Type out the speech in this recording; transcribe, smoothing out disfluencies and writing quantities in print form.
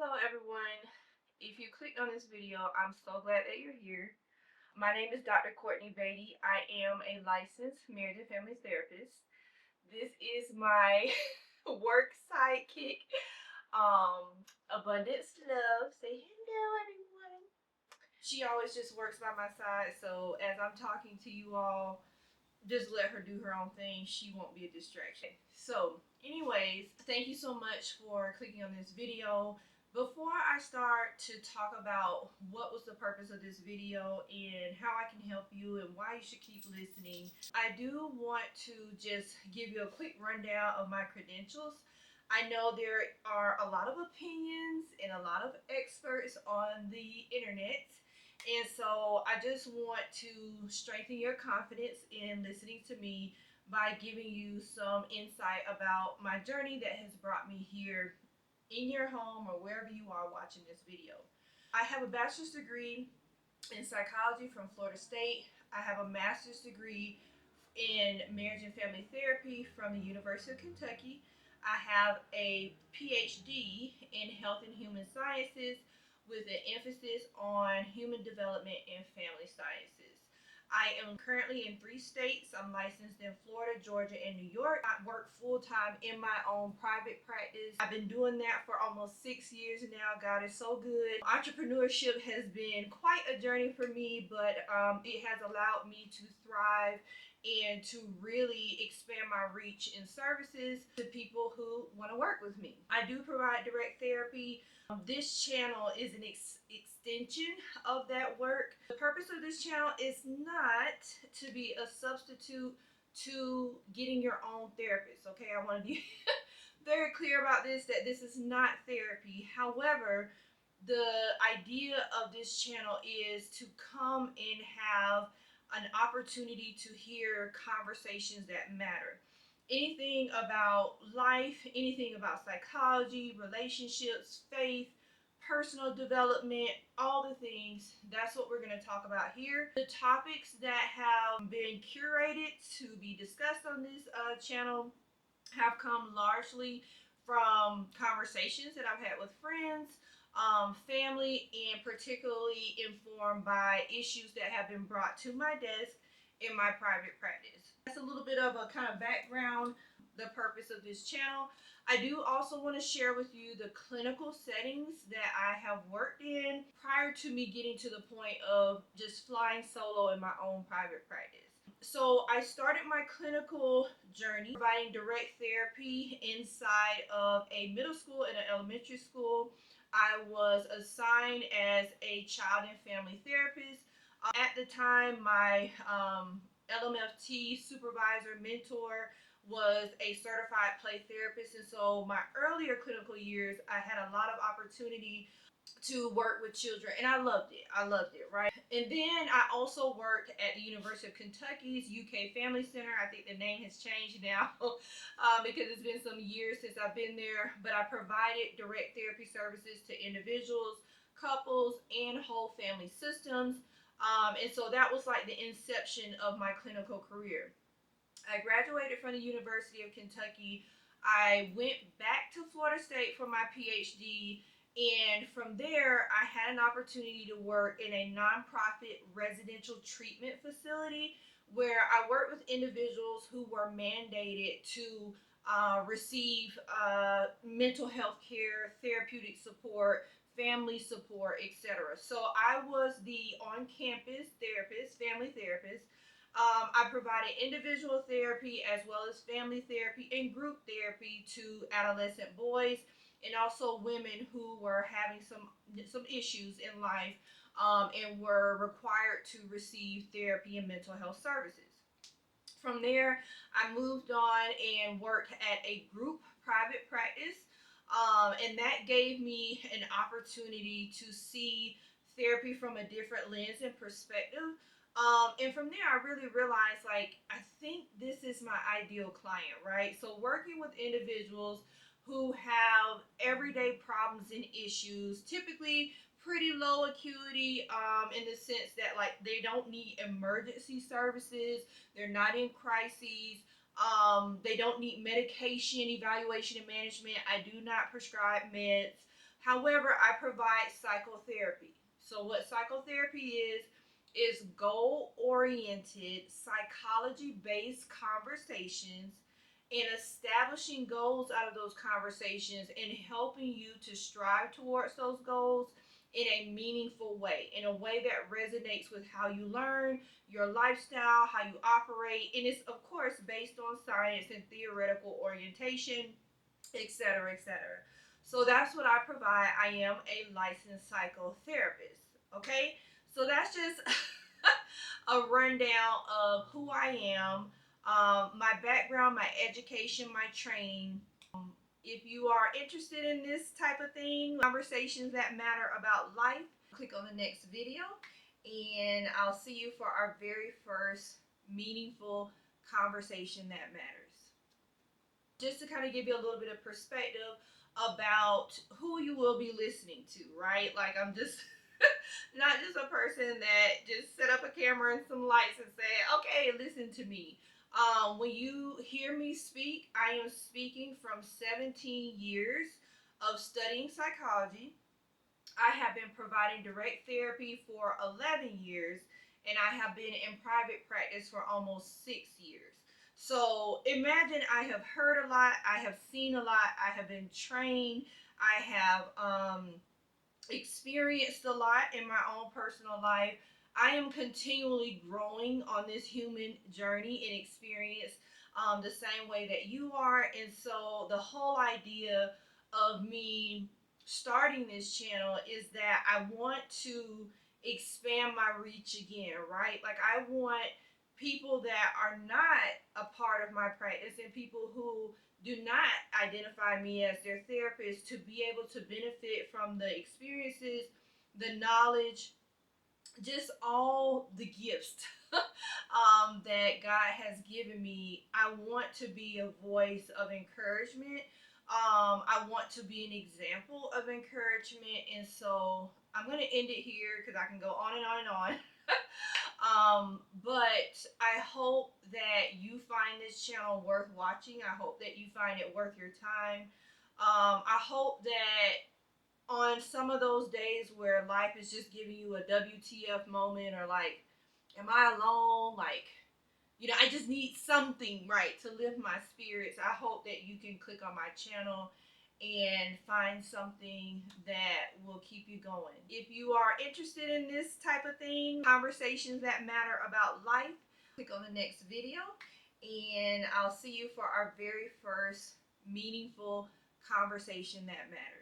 Hello everyone. If you clicked on this video, I'm so glad that you're here. My name is Dr. Cortnie Beatty. I am a licensed marriage and family therapist. This is my work sidekick, Abundance Love. Say hello everyone. She always just works by my side, so as I'm talking to you all, just let her do her own thing. She won't be a distraction. So anyways, thank you so much for clicking on this video. Before I start to talk about what was the purpose of this video and how I can help you and why you should keep listening, I do want to just give you a quick rundown of my credentials. I know there are a lot of opinions and a lot of experts on the internet, and so I just want to strengthen your confidence in listening to me by giving you some insight about my journey that has brought me here in your home or wherever you are watching this video. I have a bachelor's degree in psychology from Florida State. I have a master's degree in marriage and family therapy from the University of Kentucky. I have a PhD in health and human sciences with an emphasis on human development and family sciences. I am currently in 3 states. I'm licensed in Florida, Georgia, and New York. I work full-time in my own private practice. I've been doing that for almost 6 years now. God is so good. Entrepreneurship has been quite a journey for me, but it has allowed me to thrive and to really expand my reach in services to people who want to work with me. I do provide direct therapy. This channel is an extension of that work. The purpose of this channel is not to be a substitute to getting your own therapist. Okay, I want to be very clear about this, that this is not therapy. However, the idea of this channel is to come and have an opportunity to hear conversations that matter. Anything about life, anything about psychology, relationships, faith, personal development, all the things, that's what we're going to talk about here. The topics that have been curated to be discussed on this channel have come largely from conversations that I've had with friends, family, and particularly informed by issues that have been brought to my desk in my private practice. That's a little bit of a kind of background, the purpose of this channel. I do also want to share with you the clinical settings that I have worked in prior to me getting to the point of just flying solo in my own private practice. So I started my clinical journey providing direct therapy inside of a middle school and an elementary school. I was assigned as a child and family therapist. At the time, my LMFT supervisor mentor was a certified play therapist, and so my earlier clinical years, I had a lot of opportunity to work with children, and I loved it, right? And then I also worked at the University of Kentucky's UK Family Center. I think the name has changed now because it's been some years since I've been there, but I provided direct therapy services to individuals, couples, and whole family systems. And so that was like the inception of my clinical career. I graduated from the University of Kentucky. I went back to Florida State for my PhD, and from there, I had an opportunity to work in a nonprofit residential treatment facility where I worked with individuals who were mandated to receive mental health care, therapeutic support, family support, etc. So I was the on-campus therapist, family therapist. I provided individual therapy as well as family therapy and group therapy to adolescent boys and also women who were having some issues in life and were required to receive therapy and mental health services. From there, I moved on and worked at a group private practice, and that gave me an opportunity to see therapy from a different lens and perspective. And from there, I really realized, like, I think this is my ideal client, right? So working with individuals who have everyday problems and issues, typically pretty low acuity, in the sense that, like, they don't need emergency services, they're not in crises, they don't need medication evaluation and management. I do not prescribe meds. However, I provide psychotherapy. So what psychotherapy is goal-oriented, psychology-based conversations and establishing goals out of those conversations and helping you to strive towards those goals in a meaningful way, in a way that resonates with how you learn, your lifestyle, how you operate, and it's of course based on science and theoretical orientation, etc., etc. So that's what I provide. I am a licensed psychotherapist. Okay, so that's just a rundown of who I am, my background, my education, my training. If you are interested in this type of thing, conversations that matter about life, click on the next video, and I'll see you for our very first meaningful conversation that matters. Just to kind of give you a little bit of perspective about who you will be listening to, right? Like, I'm just not just a person that just set up a camera and some lights and say, okay, listen to me. When you hear me speak, I am speaking from 17 years of studying psychology. I have been providing direct therapy for 11 years, and I have been in private practice for almost 6 years. So imagine, I have heard a lot, I have seen a lot, I have been trained, I have experienced a lot in my own personal life. I am continually growing on this human journey and experience the same way that you are. And so the whole idea of me starting this channel is that I want to expand my reach again, right? Like, I want people that are not a part of my practice and people who do not identify me as their therapist to be able to benefit from the experiences, the knowledge, just all the gifts that God has given me. I want to be a voice of encouragement. I want to be an example of encouragement. And so I'm going to end it here because I can go on and on and on. But I hope that you find this channel worth watching. I hope that you find it worth your time. I hope that on some of those days where life is just giving you a WTF moment, or like, am I alone? Like, I just need something, right, to lift my spirits. I hope that you can click on my channel and find something that will keep you going. If you are interested in this type of thing, conversations that matter about life, click on the next video, and I'll see you for our very first meaningful conversation that matters.